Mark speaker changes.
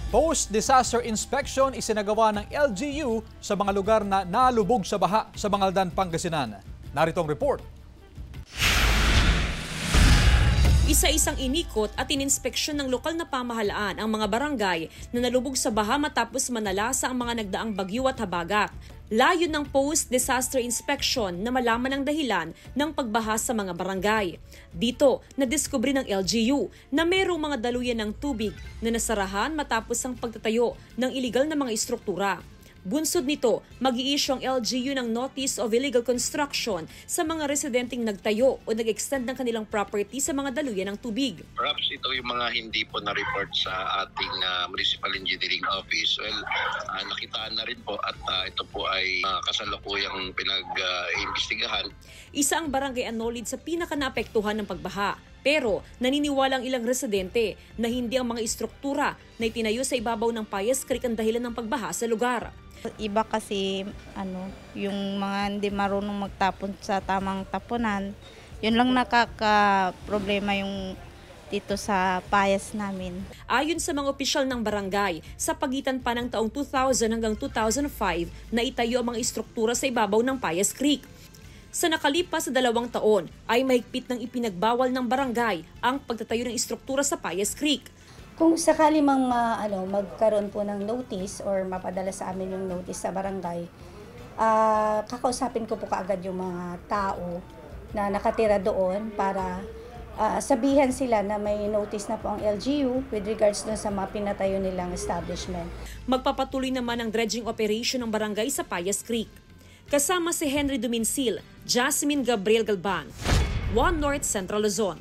Speaker 1: Post-disaster inspection isinagawa ng LGU sa mga lugar na nalubog sa baha sa Bangaldan, Pangasinan. Narito ang report.
Speaker 2: Isa-isang inikot at ininspeksyon ng lokal na pamahalaan ang mga barangay na nalubog sa baha matapos manalasa ang mga nagdaang bagyo at habagat. Layon ng post-disaster inspection na malaman ang dahilan ng pagbaha sa mga barangay. Dito, nadiskubre ng LGU na mayroong mga daluyan ng tubig na nasarahan matapos ang pagtatayo ng iligal na mga istruktura. Bunsod nito, mag-i-issue ang LGU ng Notice of Illegal Construction sa mga residenteng nagtayo o nag-extend ng kanilang property sa mga daluyan ng tubig.
Speaker 3: Perhaps ito yung mga hindi po na-report sa ating Municipal Engineering Office. Well, nakitaan na rin po at ito po ay kasalukuyang pinag-iimbestigahan.
Speaker 2: Isa ang barangay Anolid sa pinaka-naapektuhan ng pagbaha. Pero naniniwala ang ilang residente na hindi ang mga istruktura na itinayo sa ibabaw ng Payas Creek ang dahilan ng pagbaha sa lugar.
Speaker 4: Iba kasi yung mga hindi marunong magtapon sa tamang tapunan, yun lang nakaka-problema yung dito sa Payas namin.
Speaker 2: Ayon sa mga opisyal ng barangay, sa pagitan pa ng taong 2000 hanggang 2005 na itayo ang mga istruktura sa ibabaw ng Payas Creek. Sa nakalipas sa 2 taon ay mahigpit ng ipinagbawal ng barangay ang pagtatayo ng istruktura sa Payas Creek.
Speaker 5: Kung sakali mang magkaroon po ng notice or mapadala sa amin yung notice sa barangay, kakausapin ko po kaagad yung mga tao na nakatira doon para sabihan sila na may notice na po ang LGU with regards dun sa mga pinatayo nilang establishment.
Speaker 2: Magpapatuloy naman ang dredging operation ng barangay sa Payas Creek. Kasama si Henry Duminsil, Jasmine Gabriel Galban, One North Central Luzon.